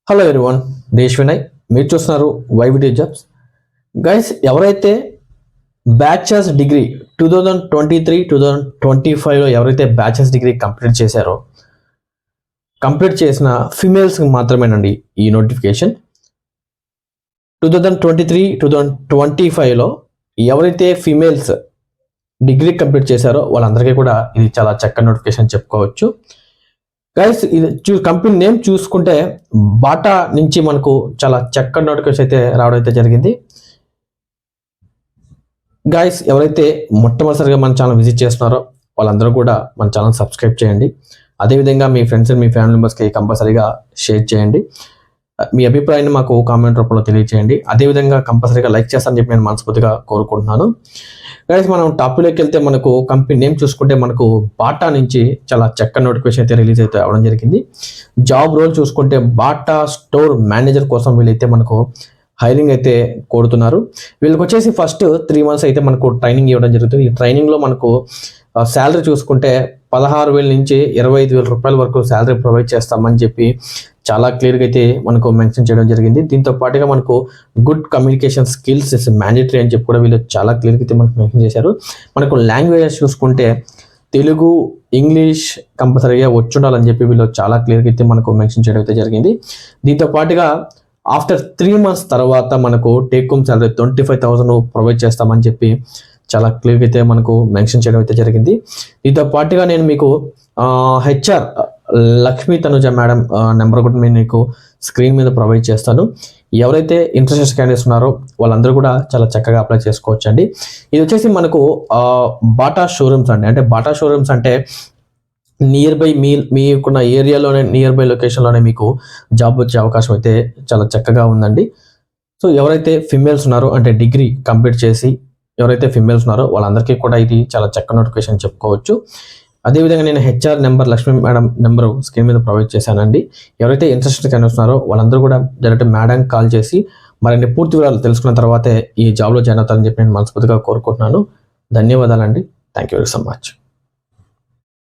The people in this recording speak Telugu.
హలో ఎవ్రీవన్, దేశ్ వినయ్. మీరు చూస్తున్నారు వైవిడి జాబ్స్. గైస్, ఎవరైతే బ్యాచిలర్స్ డిగ్రీ 2023-2025లో ఎవరైతే బ్యాచిలర్స్ డిగ్రీ కంప్లీట్ చేసిన ఫిమేల్స్కి మాత్రమేనండి ఈ నోటిఫికేషన్. 2023-2025లో ఎవరైతే ఫిమేల్స్ డిగ్రీ కంప్లీట్ చేశారో వాళ్ళందరికీ కూడా ఇది చాలా చక్కని నోటిఫికేషన్ చెప్పుకోవచ్చు. గైస్, ఇది కంపెనీ నేమ్ చూసుకుంటే బాటా నుంచి మనకు చాలా చక్కటి నోటిఫికేషన్ అయితే రావడం అయితే జరిగింది. గైస్, ఎవరైతే మొట్టమొదటిసారిగా మన ఛానల్ విజిట్ చేస్తున్నారో వాళ్ళందరూ కూడా మన ఛానల్ సబ్స్క్రైబ్ చేయండి. అదేవిధంగా మీ ఫ్రెండ్స్ అండ్ మీ ఫ్యామిలీ మెంబర్స్కి కంపల్సరీగా షేర్ చేయండి. మీ అభిప్రాయాన్ని మాకు కామెంట్ రూపంలో తెలియజేయండి. అదేవిధంగా కంపల్సరీగా లైక్ చేస్తారని చెప్పి నేను మనస్ఫూర్తిగా కోరుకుంటున్నాను. గైస్, మనం టాపిక్లోకి వెళ్తే మనకు కంపెనీ నేమ్ చూసుకుంటే మనకు బాటా నుంచి చాలా చక్కని నోటిఫికేషన్ అయితే రిలీజ్ అయితే అవ్వడం జరిగింది. జాబ్ రోల్ చూసుకుంటే బాటా స్టోర్ మేనేజర్ కోసం వీళ్ళైతే మనకు హైరింగ్ అయితే కోరుతున్నారు. వీళ్ళకి వచ్చేసి ఫస్ట్ 3 months అయితే మనకు ట్రైనింగ్ ఇవ్వడం జరుగుతుంది. ఈ ట్రైనింగ్లో మనకు శాలరీ చూసుకుంటే 16,000 నుంచి 25,000 రూపాయల వరకు శాలరీ ప్రొవైడ్ చేస్తామని చెప్పి చాలా క్లియర్గా అయితే మనకు మెన్షన్ చేయడం జరిగింది. దీంతో పాటుగా మనకు good communication skills is mandatory అని చెప్పి కూడా వీళ్ళు చాలా క్లియర్గా అయితే మనకు మెన్షన్ చేశారు. మనకు లాంగ్వేజెస్ చూసుకుంటే తెలుగు, ఇంగ్లీష్ కంపల్సరీగా వచ్చుండాలని చెప్పి వీళ్ళు చాలా క్లియర్గా అయితే మనకు మెన్షన్ చేయడం అయితే జరిగింది. దీంతో పాటుగా ఆఫ్టర్ 3 months తర్వాత మనకు టేక్ హోమ్ శాలరీ 25,000 ప్రొవైడ్ చేస్తామని చెప్పి చాలా క్లియర్గా అయితే మనకు మెన్షన్ చేయడం అయితే జరిగింది. దీంతో పాటుగా నేను మీకు HR Lakshmi Tanuja madam number కూడా నేను మీకు స్క్రీన్ మీద ప్రొవైడ్ చేస్తాను. ఎవరైతే ఇంట్రెస్టెడ్ క్యాండిడేట్స్ ఉన్నారో వాళ్ళందరూ కూడా చాలా చక్కగా అప్లై చేసుకోవచ్చు అండి. ఇది వచ్చేసి మనకు బాటా షోరూమ్స్ అండి. అంటే బాటా షోరూమ్స్ అంటే నియర్ బై మీకున్న ఏరియాలోనే, నియర్ బై లొకేషన్లోనే మీకు జాబ్ వచ్చే అవకాశం అయితే చాలా చక్కగా ఉందండి. సో ఎవరైతే ఫిమేల్స్ ఉన్నారో, అంటే డిగ్రీ కంప్లీట్ చేసి ఎవరైతే ఫిమేల్స్ ఉన్నారో వాళ్ళందరికీ కూడా ఇది చాలా చక్కని నోటిఫికేషన్ చెప్పుకోవచ్చు. అదేవిధంగా నేను HR number Lakshmi madam number screen మీద ప్రొవైడ్ చేశానండి. ఎవరైతే ఇంట్రెస్టెడ్ క్యాండిడేట్స్ ఉన్నారో వాళ్ళందరూ కూడా డైరెక్ట్ మేడం కాల్ చేసి మరిన్ని పూర్తి వివరాలు తెలుసుకున్న తర్వాతే ఈ జాబ్లో జాయిన్ అవుతారని చెప్పి నేను మనస్ఫూర్తిగా కోరుకుంటున్నాను. ధన్యవాదాలండి. Thank you very so much.